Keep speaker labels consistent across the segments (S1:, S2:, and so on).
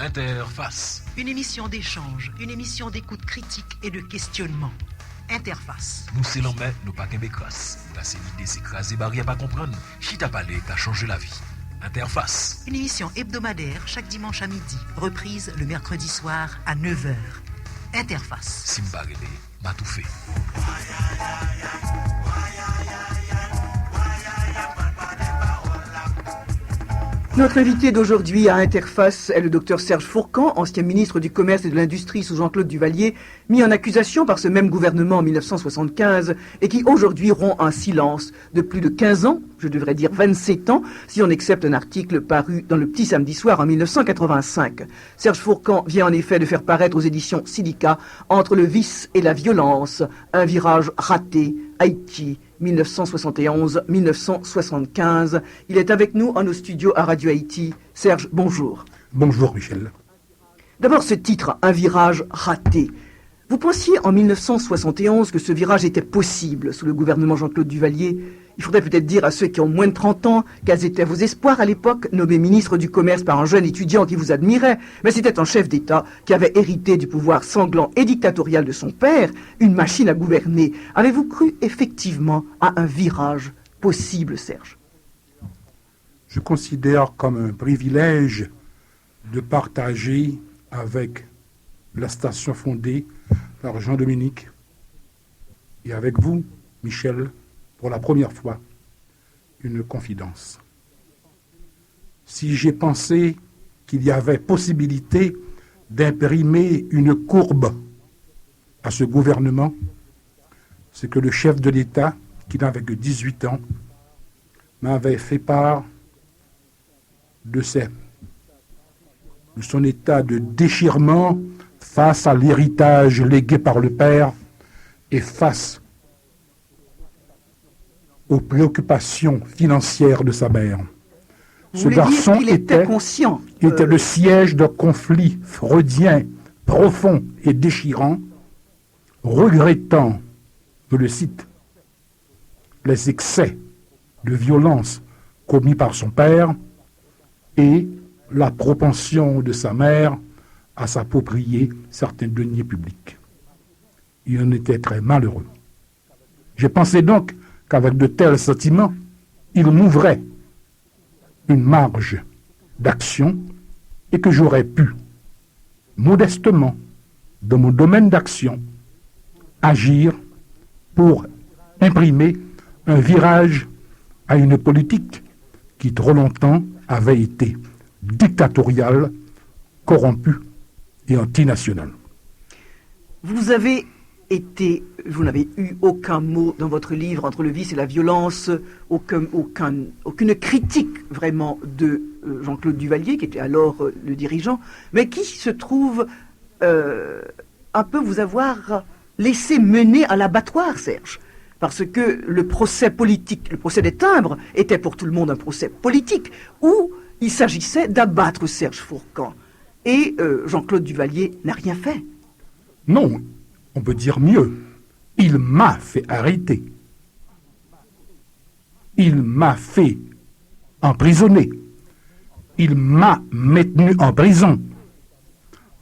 S1: Interface.
S2: Une émission d'échange, une émission d'écoute critique et de questionnement. Interface.
S1: Nous c'est l'homme, nous pas qu'un bécrasse. Passer l'idée s'écraser, barrière pas comprendre. Chita parler, qu'a changé la vie. Interface.
S2: Une émission hebdomadaire chaque dimanche à midi. Reprise le mercredi soir à 9h. Interface.
S1: Simba Relé, m'a tout fait.
S3: Notre invité d'aujourd'hui à Interface est le docteur Serge Fourcan, ancien ministre du Commerce et de l'Industrie sous Jean-Claude Duvalier, mis en accusation par ce même gouvernement en 1975 et qui aujourd'hui rompt un silence de plus de 15 ans, je devrais dire 27 ans, si on accepte un article paru dans le Petit Samedi Soir en 1985. Serge Fourcan vient en effet de faire paraître aux éditions Silica Entre le vice et la violence, un virage raté, Haïti, 1971-1975. Il est avec nous en nos studios à Radio Haïti. Serge, bonjour.
S4: Bonjour Michel.
S3: D'abord ce titre, un virage raté. Vous pensiez en 1971 que ce virage était possible sous le gouvernement Jean-Claude Duvalier. Il faudrait peut-être dire à ceux qui ont moins de 30 ans quels étaient vos espoirs à l'époque, nommé ministre du Commerce par un jeune étudiant qui vous admirait. Mais c'était un chef d'État qui avait hérité du pouvoir sanglant et dictatorial de son père, une machine à gouverner. Avez-vous cru effectivement à un virage possible, Serge?
S4: Je considère comme un privilège de partager avec la station fondée par Jean-Dominique et avec vous, Michel, pour la première fois, une confidence. Si j'ai pensé qu'il y avait possibilité d'imprimer une courbe à ce gouvernement, c'est que le chef de l'État, qui n'avait que 18 ans, m'avait fait part de son état de déchirement face à l'héritage légué par le père et face aux préoccupations financières de sa mère.
S3: Ce garçon était conscient.
S4: Était le siège d'un conflit freudien profond et déchirant, regrettant, je le cite, les excès de violence commis par son père et la propension de sa mère à s'approprier certains deniers publics. Il en était très malheureux. J'ai pensé donc qu'avec de tels sentiments, il m'ouvrait une marge d'action et que j'aurais pu, modestement, dans mon domaine d'action, agir pour imprimer un virage à une politique qui trop longtemps avait été dictatoriale, corrompue et antinationale.
S3: Vous n'avez eu aucun mot dans votre livre Entre le vice et la violence, aucune critique vraiment de Jean-Claude Duvalier, qui était alors le dirigeant, mais qui se trouve un peu vous avoir laissé mener à l'abattoir, Serge. Parce que le procès politique, le procès des timbres, était pour tout le monde un procès politique, où il s'agissait d'abattre Serge Fourcan. Et Jean-Claude Duvalier n'a rien fait.
S4: Non, on peut dire mieux. Il m'a fait arrêter. Il m'a fait emprisonner. Il m'a maintenu en prison.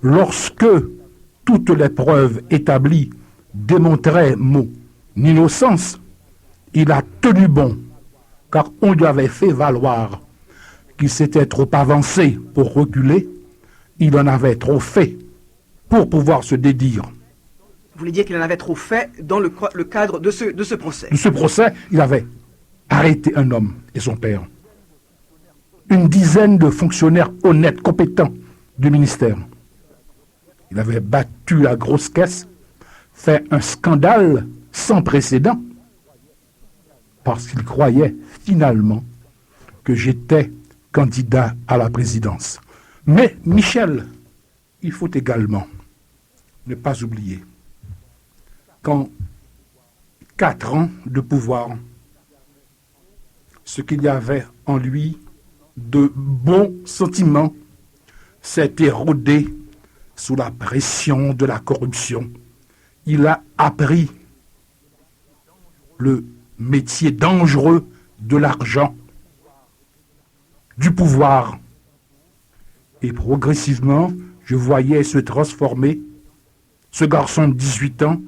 S4: Lorsque toutes les preuves établies démontraient mon innocence, il a tenu bon, car on lui avait fait valoir qu'il s'était trop avancé pour reculer. Il en avait trop fait pour pouvoir se dédire.
S3: Vous voulez dire qu'il en avait trop fait dans le cadre de ce procès?
S4: De ce procès, il avait arrêté un homme et son père. Une dizaine de fonctionnaires honnêtes, compétents du ministère. Il avait battu la grosse caisse, fait un scandale sans précédent, parce qu'il croyait finalement que j'étais candidat à la présidence. Mais, Michel, il faut également ne pas oublier qu'en 4 ans de pouvoir, ce qu'il y avait en lui de bons sentiments s'est érodé sous la pression de la corruption. Il a appris le métier dangereux de l'argent, du pouvoir Et progressivement, je voyais se transformer ce garçon de 18 ans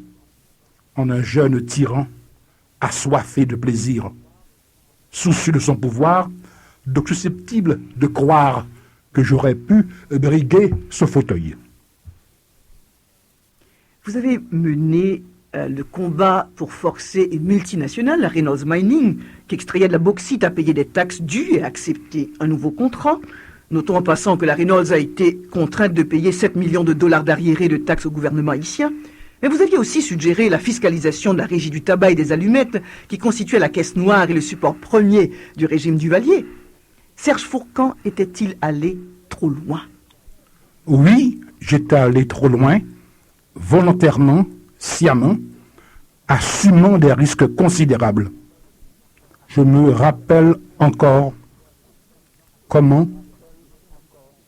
S4: en un jeune tyran assoiffé de plaisir, soucieux de son pouvoir, donc susceptible de croire que j'aurais pu briguer ce fauteuil.
S3: Vous avez mené le combat pour forcer une multinationale, la Reynolds Mining, qui extrayait de la bauxite, à payer des taxes dues et à accepter un nouveau contrat. Notons en passant que la Reynolds a été contrainte de payer 7 millions de dollars d'arriérés de taxes au gouvernement haïtien. Mais vous aviez aussi suggéré la fiscalisation de la régie du tabac et des allumettes, qui constituait la caisse noire et le support premier du régime Duvalier. Serge Fourcan était-il allé trop loin?
S4: Oui, j'étais allé trop loin, volontairement, sciemment, assumant des risques considérables. Je me rappelle encore comment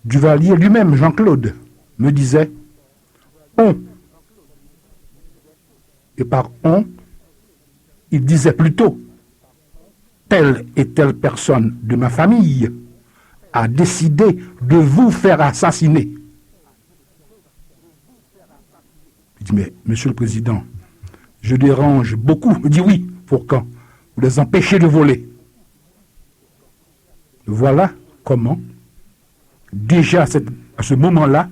S4: Duvalier lui-même, Jean-Claude, me disait « on ». Et par « on », il disait plutôt « telle et telle personne de ma famille a décidé de vous faire assassiner ». Il dit « mais, monsieur le président, je dérange beaucoup ». Il dit « oui, Fourcan, vous les empêchez de voler ». Voilà comment, déjà à ce moment-là,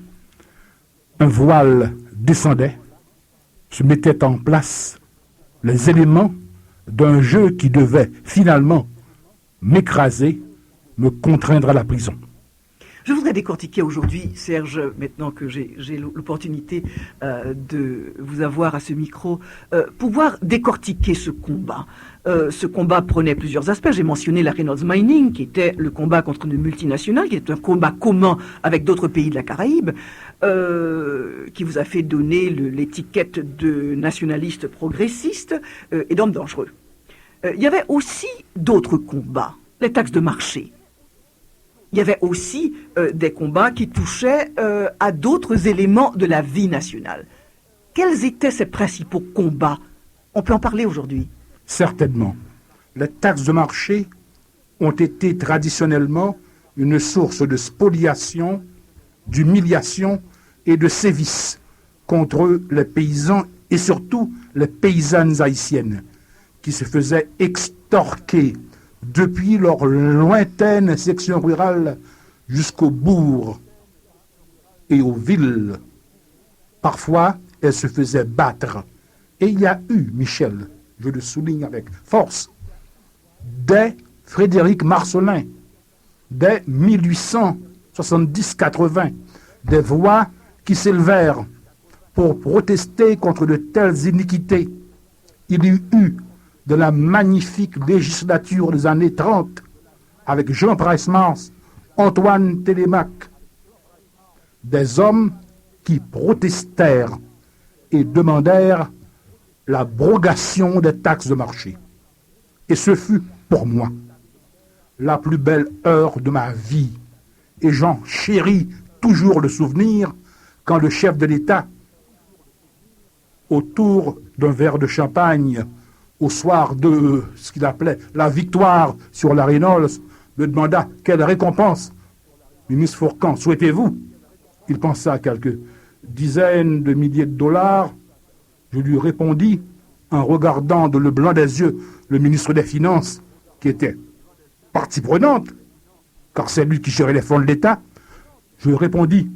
S4: un voile descendait, se mettait en place les éléments d'un jeu qui devait finalement m'écraser, me contraindre à la prison.
S3: Je voudrais décortiquer aujourd'hui, Serge, maintenant que j'ai l'opportunité de vous avoir à ce micro, pouvoir décortiquer ce combat. Ce combat prenait plusieurs aspects. J'ai mentionné la Reynolds Mining, qui était le combat contre une multinationale, qui est un combat commun avec d'autres pays de la Caraïbe, qui vous a fait donner l'étiquette de nationaliste progressiste et d'homme dangereux. Il y avait aussi d'autres combats, les taxes de marché. Il y avait aussi des combats qui touchaient à d'autres éléments de la vie nationale. Quels étaient ces principaux combats? On peut en parler aujourd'hui.
S4: Certainement. Les taxes de marché ont été traditionnellement une source de spoliation, d'humiliation et de sévices contre les paysans et surtout les paysannes haïtiennes qui se faisaient extorquer depuis leur lointaine section rurale jusqu'au bourg et aux villes. Parfois, elles se faisaient battre. Et il y a eu, Michel, je le souligne avec force, dès Frédéric Marcellin, dès 1870-80, des voix qui s'élevèrent pour protester contre de telles iniquités. Il y eut de la magnifique législature des années 30, avec Jean Price-Mars, Antoine Télémaque, des hommes qui protestèrent et demandèrent l'abrogation des taxes de marché. Et ce fut, pour moi, la plus belle heure de ma vie. Et j'en chéris toujours le souvenir quand le chef de l'État, autour d'un verre de champagne, au soir de ce qu'il appelait la victoire sur la Reynolds, me demanda quelle récompense. Ministre Fourcan, souhaitez-vous? Il pensa à quelques dizaines de milliers de dollars. Je lui répondis, en regardant de le blanc des yeux le ministre des Finances, qui était partie prenante, car c'est lui qui gérait les fonds de l'État. Je lui répondis,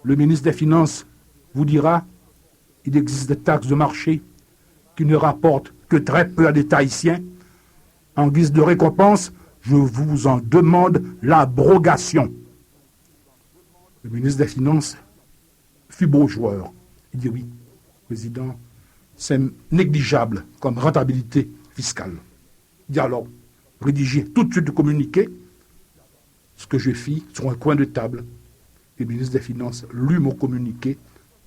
S4: le ministre des Finances vous dira, il existe des taxes de marché qui ne rapportent que très peu à l'État haïtien. En guise de récompense, je vous en demande l'abrogation. Le ministre des Finances fut beau joueur. Il dit oui, président, c'est négligeable comme rentabilité fiscale. Il dit alors, rédigez tout de suite le communiqué, ce que je fis sur un coin de table. Le ministre des Finances lut mon communiqué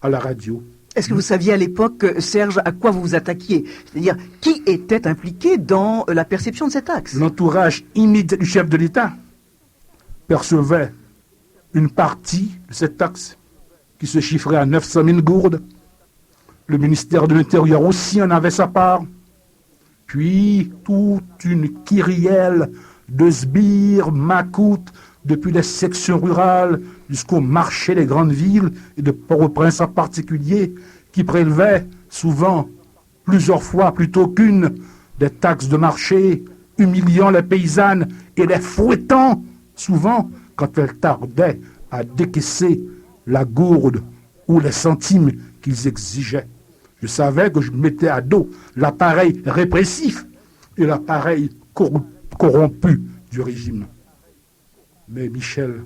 S4: à la radio.
S3: Est-ce que vous saviez à l'époque, Serge, à quoi vous vous attaquiez? C'est-à-dire, qui était impliqué dans la perception de ces taxes?
S4: L'entourage immédiat du chef de l'État percevait une partie de cette taxe qui se chiffrait à 900 000 gourdes. Le ministère de l'Intérieur aussi en avait sa part. Puis, toute une kyrielle de sbires, macoutes, depuis les sections rurales jusqu'au marché des grandes villes et de Port-au-Prince en particulier, qui prélevaient souvent, plusieurs fois plutôt qu'une, des taxes de marché, humiliant les paysannes et les fouettant souvent quand elles tardaient à décaisser la gourde ou les centimes qu'ils exigeaient. Je savais que je mettais à dos l'appareil répressif et l'appareil corrompu du régime. Mais Michel,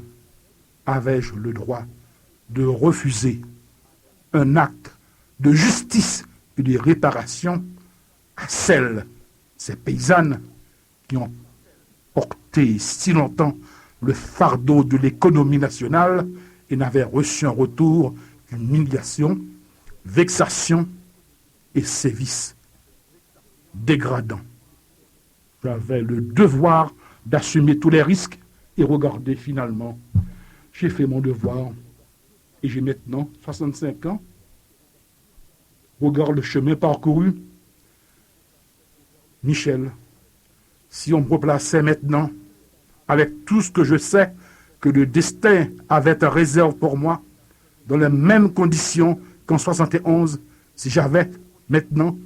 S4: avais-je le droit de refuser un acte de justice et de réparation à ces paysannes qui ont porté si longtemps le fardeau de l'économie nationale et n'avaient reçu en retour qu'humiliation, vexation et sévices dégradants. J'avais le devoir d'assumer tous les risques et regardez finalement, j'ai fait mon devoir et j'ai maintenant 65 ans. Regarde le chemin parcouru. Michel, si on me replaçait maintenant, avec tout ce que je sais que le destin avait en réserve pour moi, dans les mêmes conditions qu'en 71, si j'avais maintenant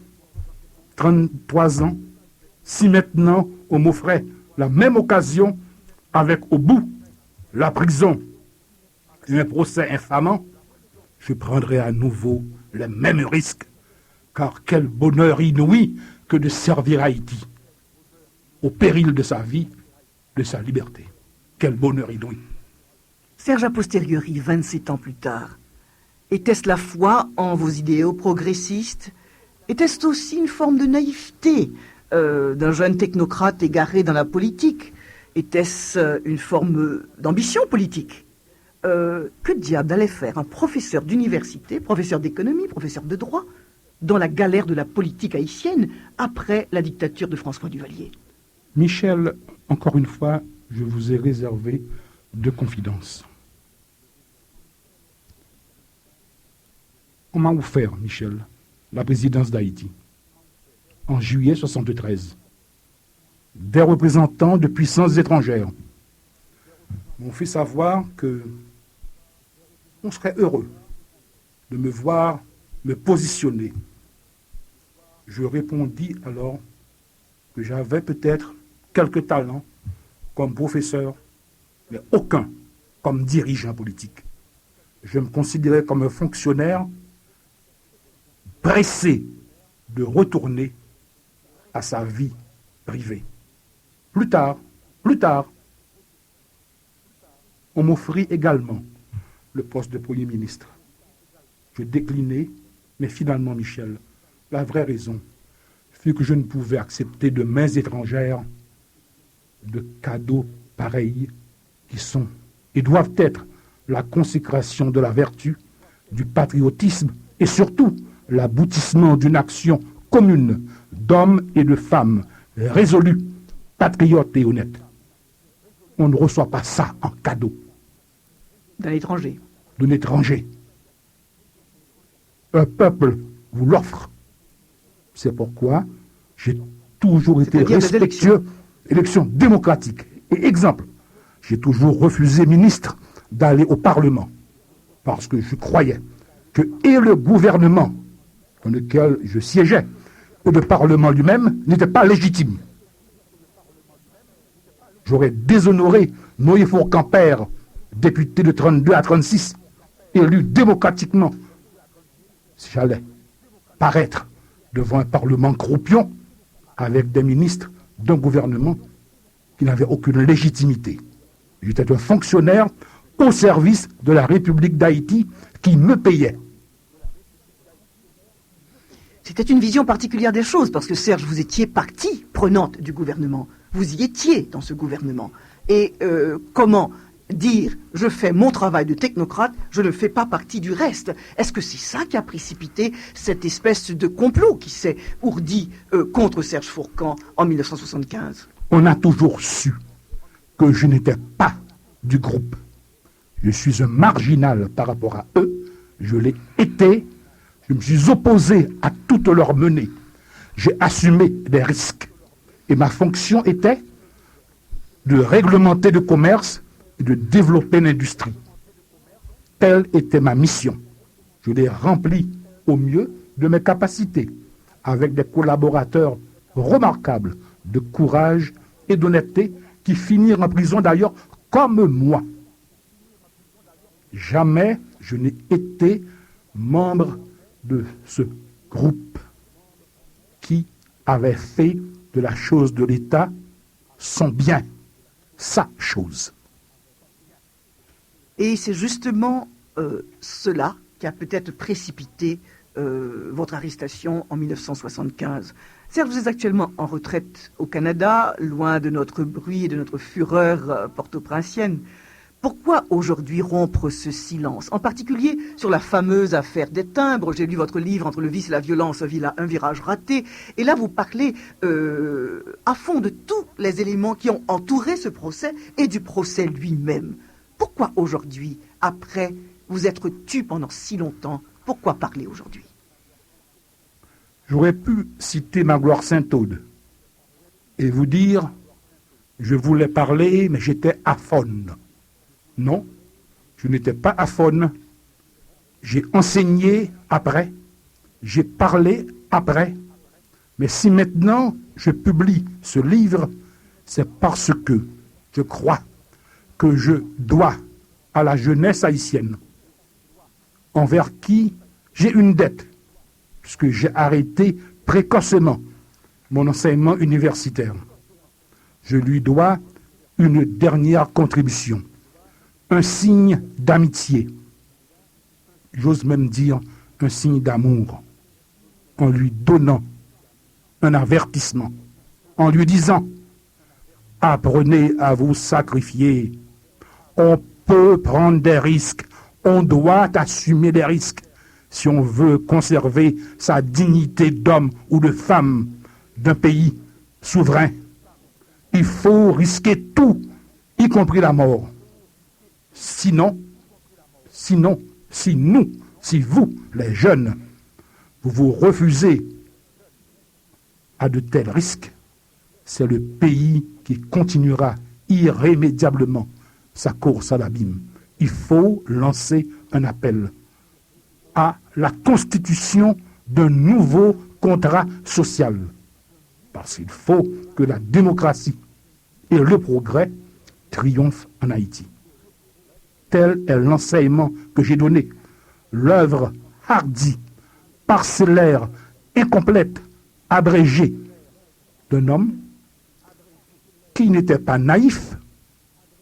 S4: 33 ans, si maintenant on m'offrait la même occasion avec au bout la prison et un procès infamant, je prendrais à nouveau les mêmes risques, car quel bonheur inouï que de servir Haïti, au péril de sa vie, de sa liberté. Quel bonheur inouï.
S3: Serge, a posteriori, 27 ans plus tard, était-ce la foi en vos idéaux progressistes? Était-ce aussi une forme de naïveté d'un jeune technocrate égaré dans la politique? Était-ce une forme d'ambition politique? Que diable allait faire un professeur d'université, professeur d'économie, professeur de droit, dans la galère de la politique haïtienne après la dictature de François Duvalier?
S4: Michel, encore une fois, je vous ai réservé 2 confidences. On m'a offert, Michel, la présidence d'Haïti en juillet 1973. Des représentants de puissances étrangères m'ont fait savoir que on serait heureux de me voir me positionner. Je répondis alors que j'avais peut-être quelques talents comme professeur, mais aucun comme dirigeant politique. Je me considérais comme un fonctionnaire pressé de retourner à sa vie privée. Plus tard, on m'offrit également le poste de Premier ministre. Je déclinai, mais finalement, Michel, la vraie raison fut que je ne pouvais accepter de mains étrangères de cadeaux pareils qui sont et doivent être la consécration de la vertu, du patriotisme et surtout l'aboutissement d'une action commune d'hommes et de femmes résolus, patriotes et honnêtes. On ne reçoit pas ça en cadeau.
S3: D'un étranger.
S4: D'un étranger. Un peuple vous l'offre. C'est pourquoi j'ai toujours été respectueux. Élection démocratique. Et exemple, j'ai toujours refusé, ministre, d'aller au Parlement. Parce que je croyais que et le gouvernement dans lequel je siégeais, et le Parlement lui-même n'était pas légitime. J'aurais déshonoré Noé Fourcampère, député de 32 à 36, élu démocratiquement, si j'allais paraître devant un Parlement croupion avec des ministres d'un gouvernement qui n'avait aucune légitimité. J'étais un fonctionnaire au service de la République d'Haïti qui me payait.
S3: C'était une vision particulière des choses, parce que Serge, vous étiez partie prenante du gouvernement. Vous y étiez dans ce gouvernement. Et comment dire « je fais mon travail de technocrate, je ne fais pas partie du reste ». Est-ce que c'est ça qui a précipité cette espèce de complot qui s'est ourdi contre Serge Fourcan en 1975 ?
S4: On a toujours su que je n'étais pas du groupe. Je suis un marginal par rapport à eux. Je l'ai été. Je me suis opposé à toutes leurs menées. J'ai assumé des risques. Et ma fonction était de réglementer le commerce et de développer l'industrie. Telle était ma mission. Je l'ai remplie au mieux de mes capacités, avec des collaborateurs remarquables de courage et d'honnêteté qui finirent en prison d'ailleurs comme moi. Jamais je n'ai été membre de ce groupe qui avait fait de la chose de l'État son bien, sa chose.
S3: Et c'est justement cela qui a peut-être précipité votre arrestation en 1975. Certes, vous êtes actuellement en retraite au Canada, loin de notre bruit et de notre fureur porto-princienne. Pourquoi aujourd'hui rompre ce silence? En particulier sur la fameuse affaire des timbres. J'ai lu votre livre « Entre le vice et la violence, un virage raté ». Et là, vous parlez à fond de tous les éléments qui ont entouré ce procès et du procès lui-même. Pourquoi aujourd'hui, après vous être tu pendant si longtemps, pourquoi parler aujourd'hui?
S4: J'aurais pu citer Magloire Saint-Aude et vous dire « je voulais parler, mais j'étais aphone ». Non, je n'étais pas aphone. J'ai enseigné après, j'ai parlé après. Mais si maintenant je publie ce livre, c'est parce que je crois que je dois à la jeunesse haïtienne, envers qui j'ai une dette, puisque j'ai arrêté précocement mon enseignement universitaire. Je lui dois une dernière contribution. Un signe d'amitié, j'ose même dire un signe d'amour, en lui donnant un avertissement, en lui disant « Apprenez à vous sacrifier, on peut prendre des risques, on doit assumer des risques si on veut conserver sa dignité d'homme ou de femme d'un pays souverain. Il faut risquer tout, y compris la mort. Sinon, si vous, les jeunes, vous vous refusez à de tels risques, c'est le pays qui continuera irrémédiablement sa course à l'abîme. Il faut lancer un appel à la constitution d'un nouveau contrat social. Parce qu'il faut que la démocratie et le progrès triomphent en Haïti. Tel est l'enseignement que j'ai donné. L'œuvre hardie, parcellaire, incomplète, abrégée d'un homme qui n'était pas naïf,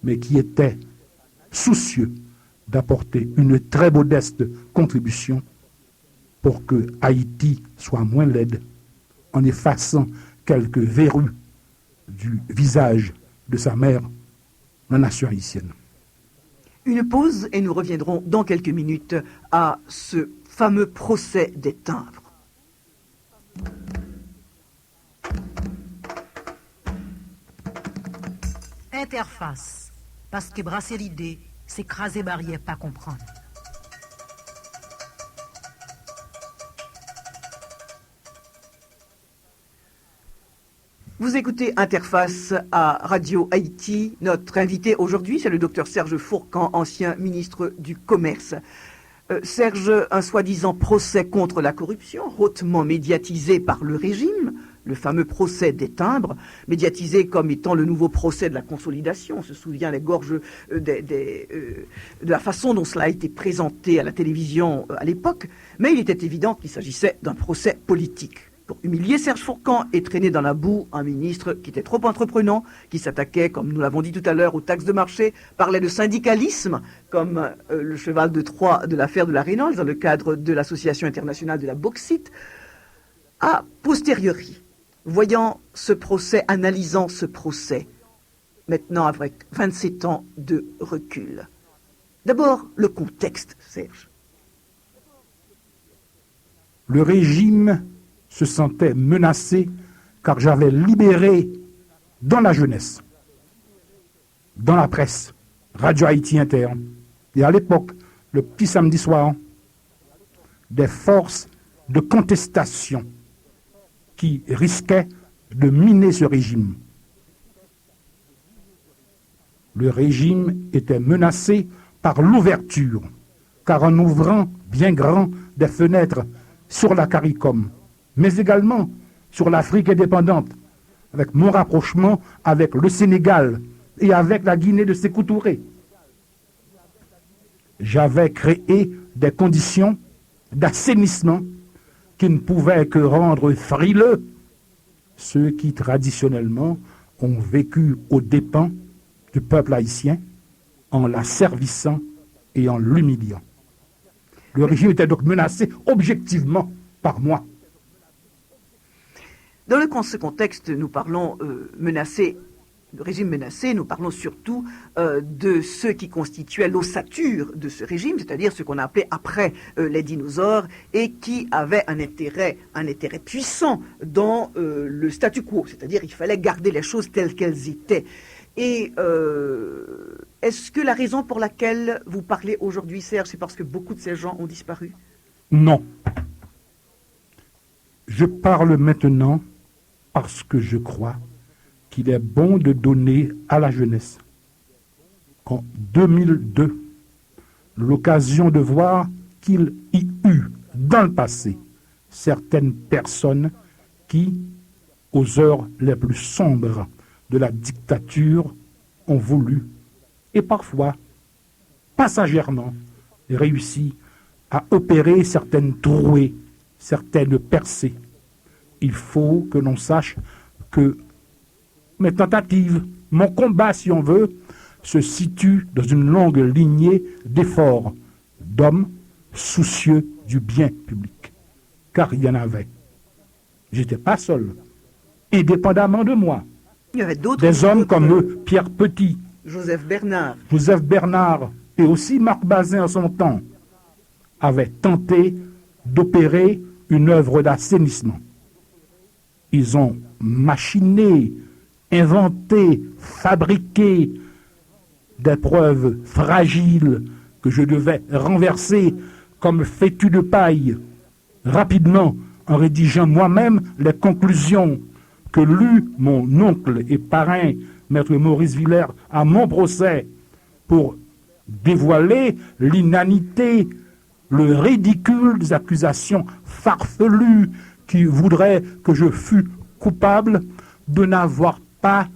S4: mais qui était soucieux d'apporter une très modeste contribution pour que Haïti soit moins laide en effaçant quelques verrues du visage de sa mère, la nation haïtienne.
S3: Une pause et nous reviendrons dans quelques minutes à ce fameux procès des timbres.
S2: Interface. Parce que brasser l'idée, c'est craser barrière, pas comprendre.
S3: Vous écoutez Interface à Radio Haïti. Notre invité aujourd'hui, c'est le docteur Serge Fourcan, ancien ministre du Commerce. Serge, un soi-disant procès contre la corruption, hautement médiatisé par le régime, le fameux procès des timbres, médiatisé comme étant le nouveau procès de la consolidation. On se souvient les gorges de la façon dont cela a été présenté à la télévision à l'époque, mais il était évident qu'il s'agissait d'un procès politique. Pour humilier Serge Fourcan et traîner dans la boue un ministre qui était trop entreprenant, qui s'attaquait, comme nous l'avons dit tout à l'heure, aux taxes de marché, parlait de syndicalisme, comme le cheval de Troie de l'affaire de la Reynolds, dans le cadre de l'Association internationale de la bauxite. A posteriori, voyant ce procès, analysant ce procès, maintenant avec 27 ans de recul. D'abord, le contexte, Serge.
S4: Le régime se sentait menacé car j'avais libéré dans la jeunesse, dans la presse, Radio Haïti Interne, et à l'époque, le petit samedi soir, des forces de contestation qui risquaient de miner ce régime. Le régime était menacé par l'ouverture, car en ouvrant bien grand des fenêtres sur la CARICOM, mais également sur l'Afrique indépendante, avec mon rapprochement avec le Sénégal et avec la Guinée de Sékou Touré, j'avais créé des conditions d'assainissement qui ne pouvaient que rendre frileux ceux qui traditionnellement ont vécu aux dépens du peuple haïtien en l'asservissant et en l'humiliant. Le régime était donc menacé objectivement par moi.
S3: Dans ce contexte, nous parlons menacé, le régime menacé, nous parlons surtout de ceux qui constituaient l'ossature de ce régime, c'est-à-dire ceux qu'on a appelés après les dinosaures et qui avaient un intérêt puissant dans le statu quo, c'est-à-dire il fallait garder les choses telles qu'elles étaient. Et est-ce que la raison pour laquelle vous parlez aujourd'hui, Serge, c'est parce que beaucoup de ces gens ont disparu?
S4: Non. Je parle maintenant parce que je crois qu'il est bon de donner à la jeunesse, en 2002, l'occasion de voir qu'il y eut dans le passé certaines personnes qui, aux heures les plus sombres de la dictature, ont voulu, et parfois passagèrement, réussi à opérer certaines trouées, certaines percées. Il faut que l'on sache que mes tentatives, mon combat, si on veut, se situe dans une longue lignée d'efforts d'hommes soucieux du bien public. Car il y en avait. J'étais pas seul. Indépendamment de moi.
S3: Il y avait d'autres.
S4: Des hommes comme eux, Pierre Petit,
S3: Joseph Bernard
S4: et aussi Marc Bazin en son temps, avaient tenté d'opérer une œuvre d'assainissement. Ils ont machiné, inventé, fabriqué des preuves fragiles que je devais renverser comme fétu de paille, rapidement en rédigeant moi-même les conclusions que lut mon oncle et parrain, maître Maurice Villers, à mon procès, pour dévoiler l'inanité, le ridicule des accusations farfelues qui voudraient que je fût coupable de n'avoir pas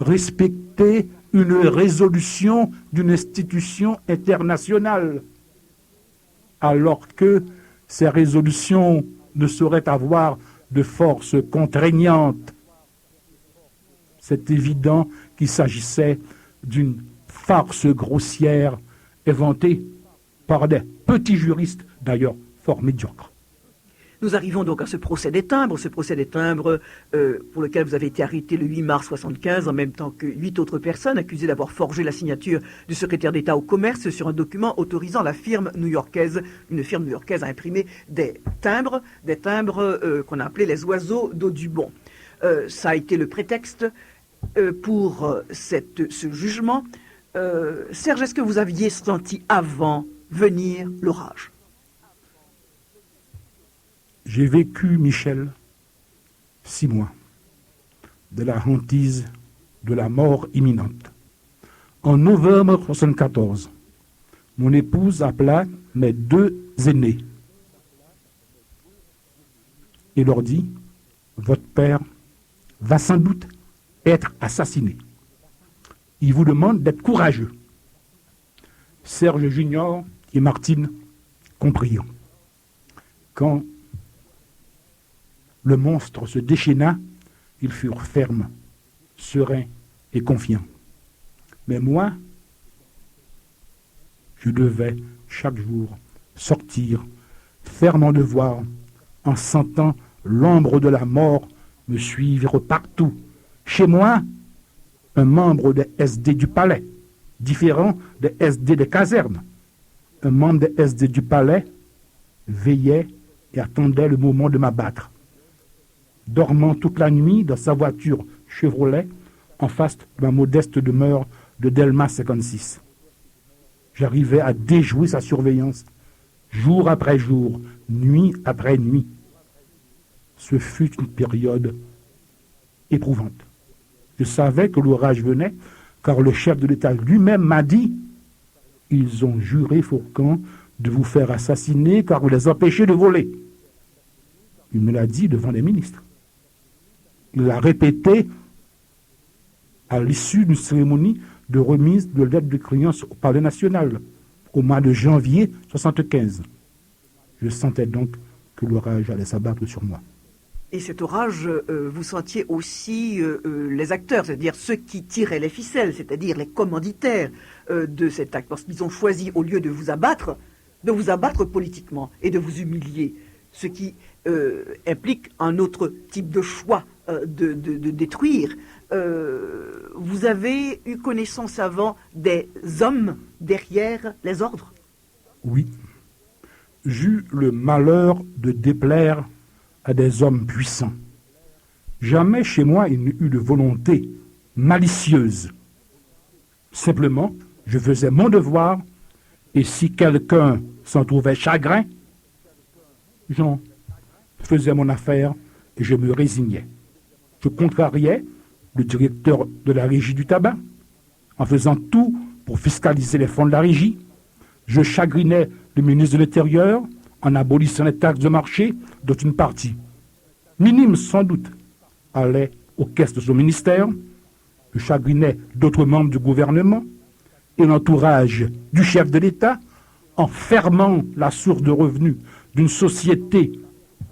S4: respecté une résolution d'une institution internationale, alors que ces résolutions ne sauraient avoir de force contraignante. C'est évident qu'il s'agissait d'une farce grossière inventée par des petits juristes, d'ailleurs fort médiocres.
S3: Nous arrivons donc à ce procès des timbres pour lequel vous avez été arrêté le 8 mars 1975, en même temps que 8 autres personnes accusées d'avoir forgé la signature du secrétaire d'État au commerce sur un document autorisant une firme new-yorkaise à imprimer des timbres qu'on a appelés les oiseaux d'Audubon. Ça a été le prétexte pour ce jugement. Serge, est-ce que vous aviez senti avant venir l'orage?
S4: J'ai vécu, Michel, 6 mois de la hantise de la mort imminente. En novembre 1974, mon épouse appela mes 2 aînés et leur dit « Votre père va sans doute être assassiné. Il vous demande d'être courageux. » Serge Junior et Martine comprirent. Quand le monstre se déchaîna, ils furent fermes, sereins et confiants. Mais moi, je devais chaque jour sortir, faire mon devoir, en sentant l'ombre de la mort me suivre partout. Chez moi, un membre des SD du palais, différent des SD des casernes. Un membre des SD du palais veillait et attendait le moment de m'abattre. Dormant toute la nuit dans sa voiture Chevrolet, en face de ma modeste demeure de Delma 56. J'arrivais à déjouer sa surveillance, jour après jour, nuit après nuit. Ce fut une période éprouvante. Je savais que l'orage venait, car le chef de l'État lui-même m'a dit, ils ont juré, Fourcan, de vous faire assassiner car vous les empêchez de voler. Il me l'a dit devant les ministres. Il l'a répété à l'issue d'une cérémonie de remise de lettres de créance au Palais national, au mois de janvier 1975. Je sentais donc que l'orage allait s'abattre sur moi.
S3: Et cet orage, vous sentiez aussi les acteurs, c'est-à-dire ceux qui tiraient les ficelles, c'est-à-dire les commanditaires de cet acte, parce qu'ils ont choisi, au lieu de vous abattre politiquement et de vous humilier, ce qui implique un autre type de choix de détruire. Vous avez eu connaissance avant des hommes derrière les ordres?
S4: Oui. J'eus le malheur de déplaire à des hommes puissants. Jamais chez moi il n'y eut de volonté malicieuse. Simplement, je faisais mon devoir, et si quelqu'un s'en trouvait chagrin, j'en faisais mon affaire et je me résignais. Je contrariais le directeur de la régie du tabac en faisant tout pour fiscaliser les fonds de la régie. Je chagrinais le ministre de l'Intérieur en abolissant les taxes de marché, dont une partie, minime sans doute, allait aux caisses de son ministère. Je chagrinais d'autres membres du gouvernement et l'entourage du chef de l'État en fermant la source de revenus d'une société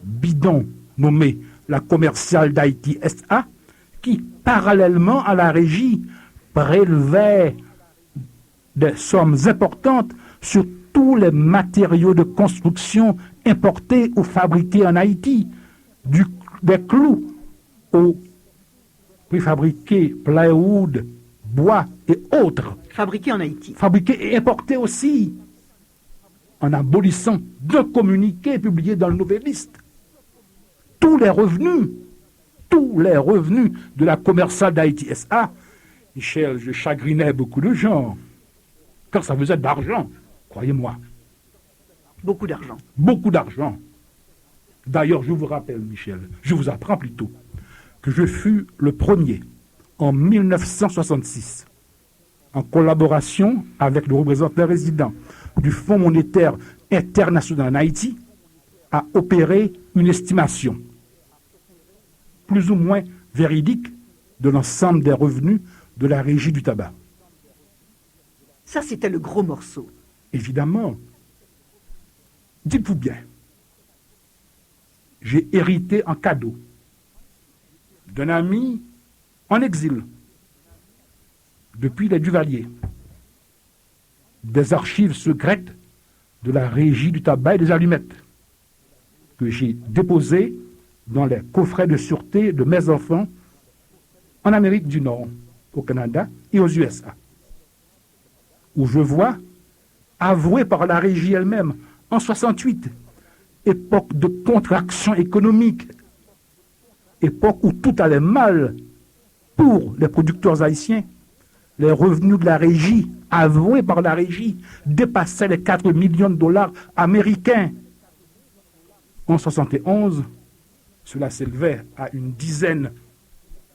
S4: bidon nommée la Commerciale d'Haïti S.A., qui, parallèlement à la régie, prélevait des sommes importantes sur tous les matériaux de construction importés ou fabriqués en Haïti, des clous aux préfabriqués, plywood, bois et autres.
S3: Fabriqués en Haïti.
S4: Fabriqués et importés aussi, en abolissant deux communiqués publiés dans le Nouvelliste. Tous les revenus de la Commerciale d'Haïti S.A., Michel, je chagrinais beaucoup de gens, car ça faisait de l'argent, croyez-moi.
S3: Beaucoup d'argent.
S4: Beaucoup d'argent. D'ailleurs, je vous rappelle, Michel, je vous apprends plutôt, que je fus le premier, en 1966, en collaboration avec le représentant résident du Fonds monétaire international en Haïti, à opérer une estimation plus ou moins véridique de l'ensemble des revenus de la régie du tabac.
S3: Ça, c'était le gros morceau.
S4: Évidemment. Dites-vous bien, j'ai hérité en cadeau d'un ami en exil depuis les Duvaliers des archives secrètes de la régie du tabac et des allumettes que j'ai déposées dans les coffrets de sûreté de mes enfants en Amérique du Nord, au Canada et aux USA, où je vois, avoué par la régie elle-même, en 68, époque de contraction économique, époque où tout allait mal pour les producteurs haïtiens, les revenus de la régie, avoués par la régie, dépassaient les 4 millions de dollars américains. En 71, cela s'élevait à une dizaine,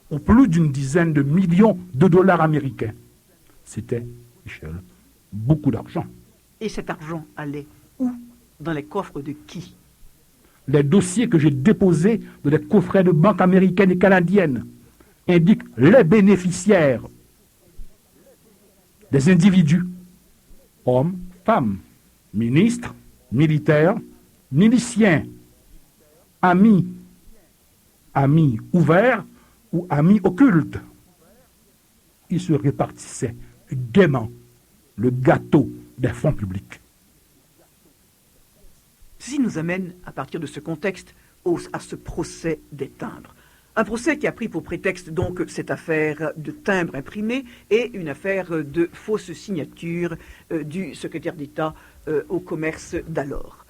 S4: ou plus d'une dizaine de millions de dollars américains. C'était, Michel, beaucoup d'argent.
S3: Et cet argent allait où? Dans les coffres de qui?
S4: Les dossiers que j'ai déposés dans les coffrets de banques américaines et canadiennes indiquent les bénéficiaires des individus, hommes, femmes, ministres, militaires, miliciens, amis ouverts ou amis occultes. Ils se répartissaient gaiement le gâteau des fonds publics.
S3: Ceci nous amène, à partir de ce contexte, à ce procès des timbres. Un procès qui a pris pour prétexte donc cette affaire de timbres imprimés et une affaire de fausses signatures du secrétaire d'État au commerce d'alors.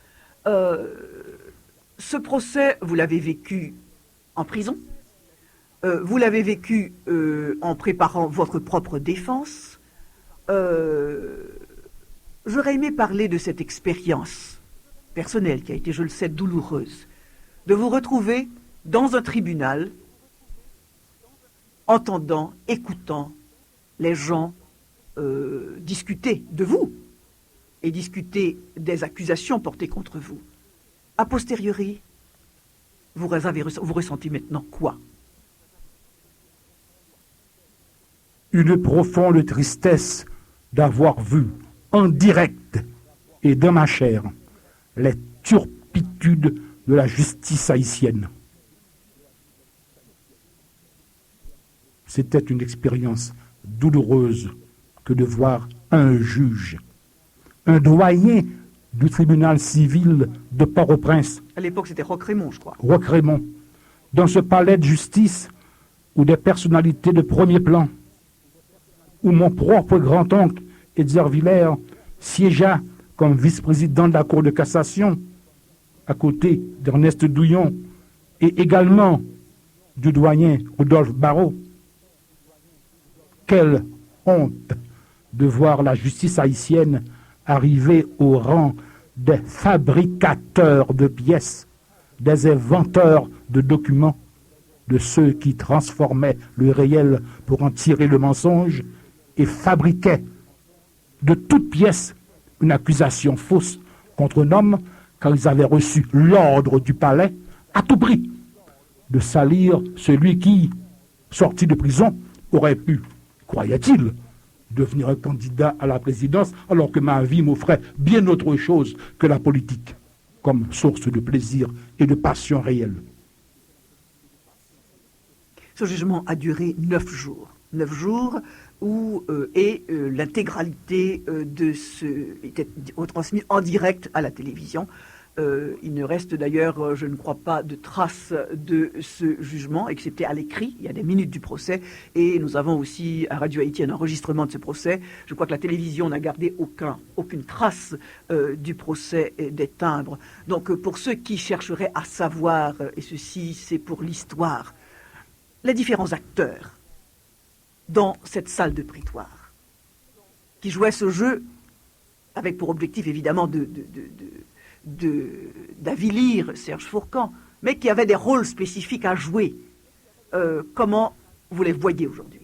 S3: Ce procès, vous l'avez vécu en prison, vous l'avez vécu en préparant votre propre défense. J'aurais aimé parler de cette expérience personnelle qui a été, je le sais, douloureuse, de vous retrouver dans un tribunal, entendant, écoutant les gens discutaient de vous et discutaient des accusations portées contre vous. A posteriori, vous ressentez maintenant quoi?
S4: Une profonde tristesse d'avoir vu en direct et dans ma chair les turpitudes de la justice haïtienne. C'était une expérience douloureuse que de voir un juge, un doyen du tribunal civil de Port-au-Prince.
S3: À l'époque, c'était Roch Raymond, je crois.
S4: Roch Raymond, dans ce palais de justice où des personnalités de premier plan, où mon propre grand-oncle, Edzer Villers, siégea comme vice-président de la Cour de cassation, à côté d'Ernest Douillon, et également du doyen Rodolphe Barrault. Quelle honte de voir la justice haïtienne arriver au rang des fabricateurs de pièces, des inventeurs de documents, de ceux qui transformaient le réel pour en tirer le mensonge et fabriquaient de toutes pièces une accusation fausse contre un homme car ils avaient reçu l'ordre du palais à tout prix de salir celui qui, sorti de prison, aurait pu, croyait-il, devenir un candidat à la présidence alors que ma vie m'offrait bien autre chose que la politique comme source de plaisir et de passion réelle.
S3: Ce jugement a duré 9 jours. 9 jours où l'intégralité de ce était retransmis en direct à la télévision. Il ne reste d'ailleurs, je ne crois pas, de traces de ce jugement, excepté à l'écrit. Il y a des minutes du procès et nous avons aussi à Radio Haïti un enregistrement de ce procès. Je crois que la télévision n'a gardé aucune trace du procès et des timbres. Donc pour ceux qui chercheraient à savoir, et ceci c'est pour l'histoire, les différents acteurs dans cette salle de prétoire qui jouaient ce jeu avec pour objectif évidemment d'avilir Serge Fourcan, mais qui avaient des rôles spécifiques à jouer. Comment vous les voyez aujourd'hui?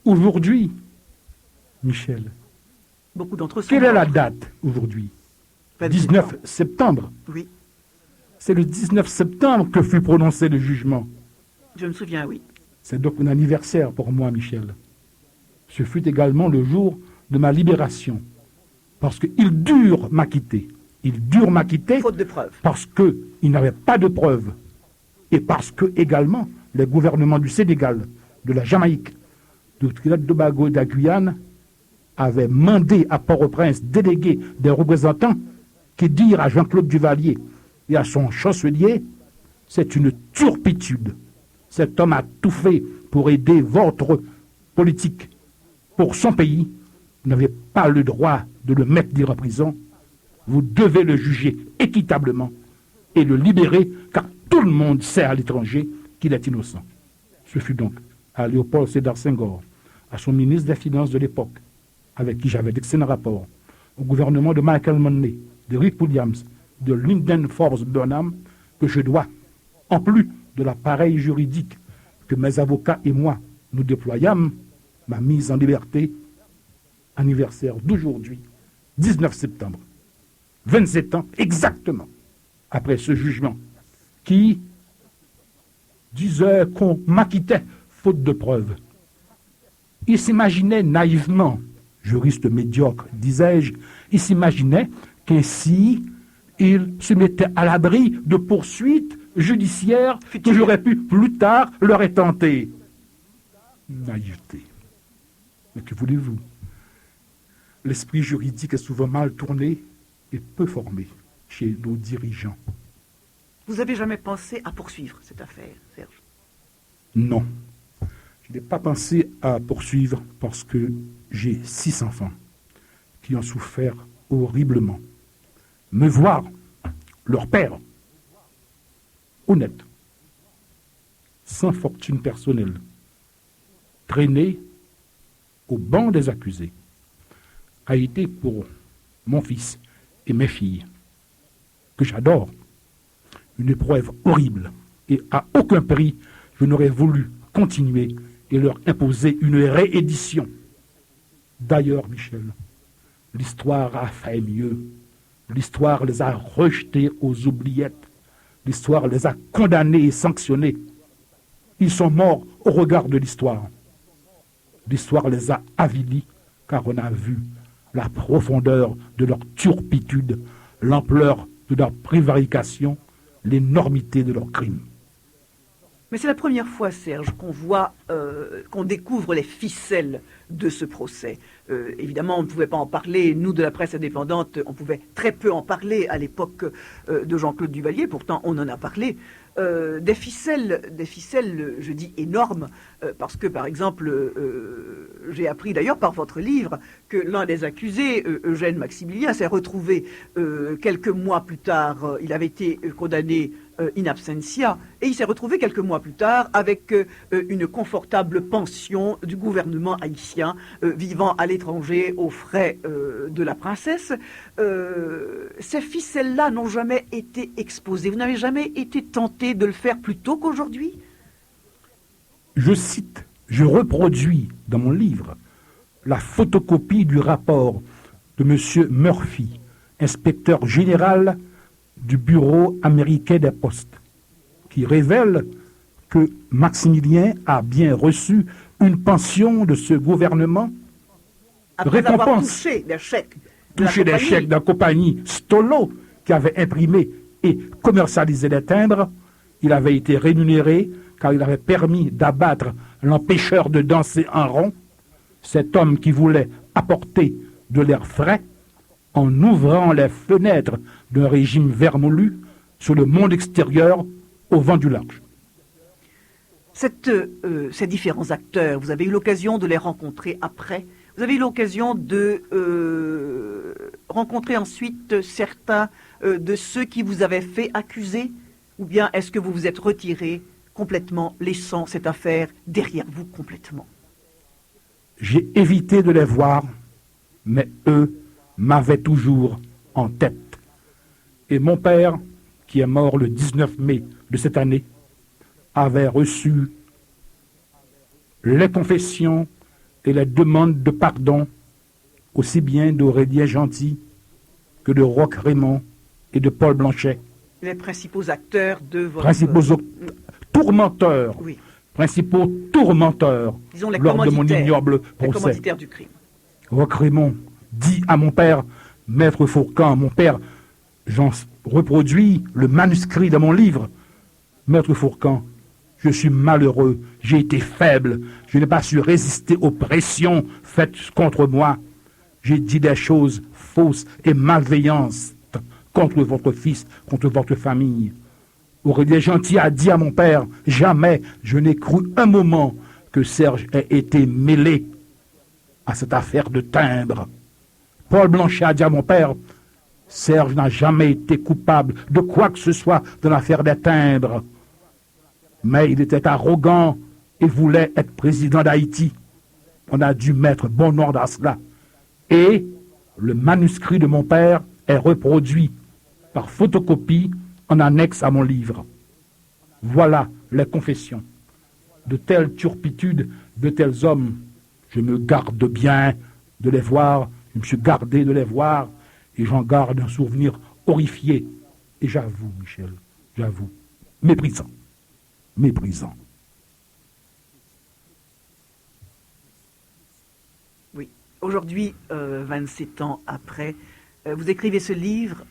S4: Aujourd'hui, Michel,
S3: beaucoup d'entre eux sont
S4: quelle est la
S3: morts.
S4: date aujourd'hui?
S3: 27
S4: 19 septembre.
S3: Oui,
S4: C'est le 19 septembre que fut prononcé le jugement.
S3: je me souviens, oui.
S4: C'est donc un anniversaire pour moi, Michel. Ce fut également le jour de ma libération. Parce qu'ils durent m'acquitter. Ils durent m'acquitter
S3: Faute de preuves.
S4: parce qu'ils n'avaient pas de preuves. Et parce que, également, les gouvernements du Sénégal, de la Jamaïque, de Trinidad et Tobago et de la Guyane avaient mandé à Port-au-Prince déléguer des représentants qui dirent à Jean-Claude Duvalier et à son chancelier, c'est une turpitude. Cet homme a tout fait pour aider votre politique. Pour son pays, vous n'avez pas le droit de le mettre en prison. Vous devez le juger équitablement et le libérer, car tout le monde sait à l'étranger qu'il est innocent. Ce fut donc à Léopold Sédar Senghor, à son ministre des Finances de l'époque, avec qui j'avais d'excellents rapports, au gouvernement de Michael Manley, de Rick Williams, de Lyndon Forbes Burnham, que je dois, en plus de l'appareil juridique que mes avocats et moi nous déployâmes, ma mise en liberté, anniversaire d'aujourd'hui, 19 septembre, 27 ans exactement après ce jugement, qui disait qu'on m'acquittait faute de preuves. Il s'imaginait naïvement, juriste médiocre, disais-je, il s'imaginait qu'ainsi il se mettait à l'abri de poursuites judiciaires que j'aurais pu plus tard leur intenter. Naïveté. Mais que voulez-vous? L'esprit juridique est souvent mal tourné et peu formé chez nos dirigeants.
S3: Vous n'avez jamais pensé à poursuivre cette affaire, Serge?
S4: Non. Je n'ai pas pensé à poursuivre parce que j'ai 6 enfants qui ont souffert horriblement. Me voir, leur père, honnête, sans fortune personnelle, traîné au banc des accusés, a été pour mon fils et mes filles, que j'adore, une épreuve horrible et à aucun prix je n'aurais voulu continuer et leur imposer une réédition. D'ailleurs, Michel, l'histoire a fait mieux. L'histoire les a rejetés aux oubliettes. L'histoire les a condamnés et sanctionnés. Ils sont morts au regard de l'histoire. L'histoire les a avilis, car on a vu la profondeur de leur turpitude, l'ampleur de leur prévarication, l'énormité de leurs crimes.
S3: Mais c'est la première fois, Serge, qu'on voit, qu'on découvre les ficelles de ce procès. Évidemment, on ne pouvait pas en parler. Nous, de la presse indépendante, on pouvait très peu en parler à l'époque de Jean-Claude Duvalier. Pourtant, on en a parlé. Des ficelles, je dis énormes, parce que, par exemple, j'ai appris d'ailleurs par votre livre que l'un des accusés, Eugène Maximilien, s'est retrouvé quelques mois plus tard, il avait été condamné in absentia, et il s'est retrouvé quelques mois plus tard avec une confortable pension du gouvernement haïtien, vivant à l'étranger aux frais de la princesse. Ces ficelles-là n'ont jamais été exposées. Vous n'avez jamais été tenté de le faire plus tôt qu'aujourd'hui?
S4: Je cite, je reproduis dans mon livre la photocopie du rapport de M. Murphy, inspecteur général du Bureau américain des postes, qui révèle que Maximilien a bien reçu une pension de ce gouvernement,
S3: après avoir touché des chèques
S4: de la compagnie Stolo, qui avait imprimé et commercialisé les timbres. Il avait été rémunéré car il avait permis d'abattre l'empêcheur de danser en rond, cet homme qui voulait apporter de l'air frais en ouvrant les fenêtres d'un régime vermoulu sur le monde extérieur au vent du large.
S3: Ces différents acteurs, vous avez eu l'occasion de les rencontrer après. Vous avez eu l'occasion de rencontrer ensuite certains de ceux qui vous avaient fait accuser, ou bien est-ce que vous vous êtes retiré complètement, laissant cette affaire derrière vous complètement?
S4: J'ai évité de les voir, mais eux m'avaient toujours en tête. Et mon père, qui est mort le 19 mai de cette année, avait reçu les confessions et les demandes de pardon aussi bien d'Aurélien Gentil que de Roch Raymond et de Paul Blanchet.
S3: Les principaux acteurs de votre...
S4: Principaux tourmenteurs.
S3: Oui.
S4: Principaux tourmenteurs.
S3: Disons les
S4: lors de mon ignoble
S3: les
S4: procès.
S3: commanditaires du crime.
S4: Roch Raymond dit à mon père, Maître Fourcan, mon père, j'en reproduis le manuscrit de mon livre. Maître Fourcan, je suis malheureux, j'ai été faible, je n'ai pas su résister aux pressions faites contre moi. J'ai dit des choses fausses et malveillantes contre votre fils, contre votre famille. Aurélien Gentil a dit à mon père, jamais je n'ai cru un moment que Serge ait été mêlé à cette affaire de timbre. Paul Blanchet a dit à mon père, Serge n'a jamais été coupable de quoi que ce soit dans l'affaire des timbres. Mais il était arrogant et voulait être président d'Haïti. On a dû mettre bon ordre à cela. Et le manuscrit de mon père est reproduit par photocopie en annexe à mon livre. Voilà les confessions. De telles turpitudes, de tels hommes, je me garde bien de les voir, je me suis gardé de les voir, et j'en garde un souvenir horrifié. Et j'avoue, Michel, j'avoue, méprisant. Méprisant.
S3: Oui. Aujourd'hui, 27 ans après, vous écrivez ce livre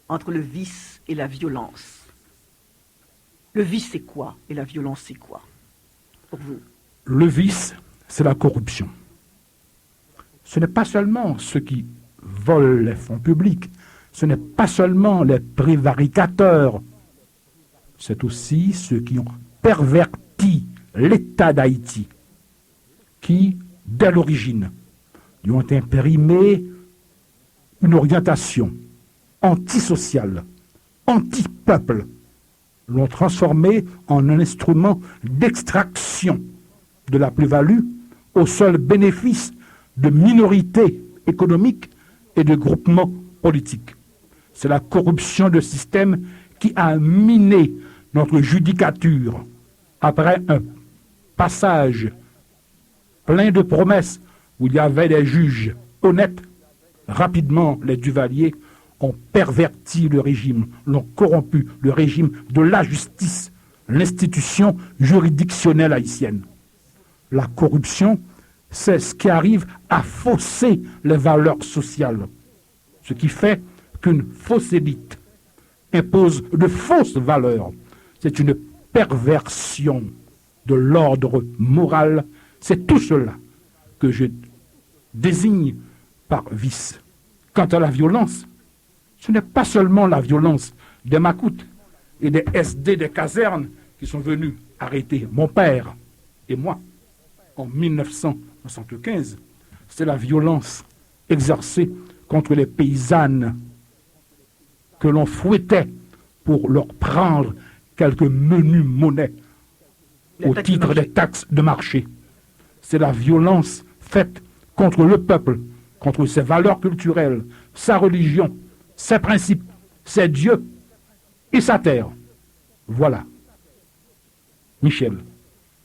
S3: entre le vice et la violence. Le vice, c'est quoi? Et la violence, c'est quoi pour vous?
S4: Le vice, c'est la corruption. Ce n'est pas seulement ceux qui volent les fonds publics, ce n'est pas seulement les prévaricateurs, c'est aussi ceux qui ont perverti l'État d'Haïti, qui, dès l'origine, lui ont imprimé une orientation antisociale, anti-peuple, l'ont transformé en un instrument d'extraction de la plus-value au seul bénéfice de minorités économiques et de groupements politiques. C'est la corruption de système qui a miné notre judicature après un passage plein de promesses, où il y avait des juges honnêtes. Rapidement, les Duvalier ont perverti le régime, l'ont corrompu, le régime de la justice, l'institution juridictionnelle haïtienne. La corruption, c'est ce qui arrive à fausser les valeurs sociales, ce qui fait qu'une fausse élite impose de fausses valeurs. C'est une perversion de l'ordre moral. C'est tout cela que je désigne par vice. Quant à la violence, ce n'est pas seulement la violence des macoutes et des SD des casernes qui sont venus arrêter mon père et moi en 1975. C'est la violence exercée contre les paysannes que l'on fouettait pour leur prendre quelques menus monnaies au titre des taxes de marché. C'est la violence faite contre le peuple, contre ses valeurs culturelles, sa religion, ses principes, ses dieux et sa terre. Voilà. Michel,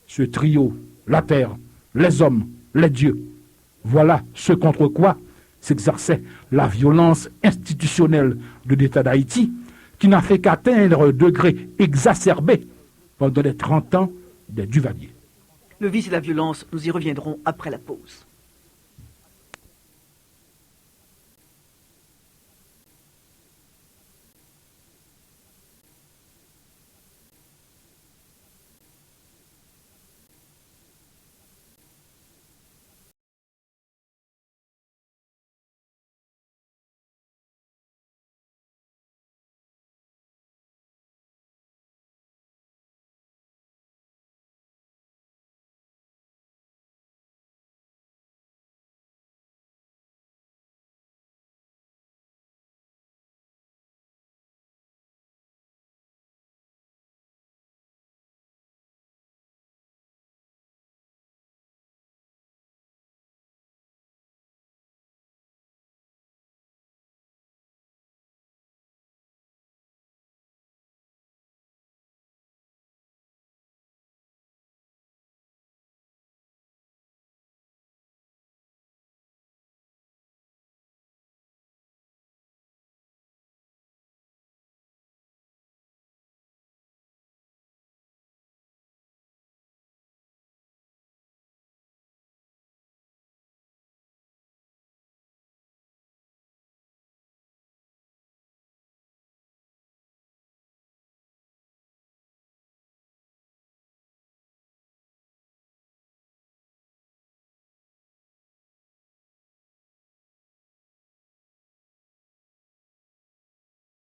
S4: ce trio, la terre, les hommes, les dieux, voilà ce contre quoi s'exerçait la violence institutionnelle de l'État d'Haïti, qui n'a fait qu'atteindre un degré exacerbé pendant les 30 ans des Duvalier.
S3: Le vice et la violence, nous y reviendrons après la pause.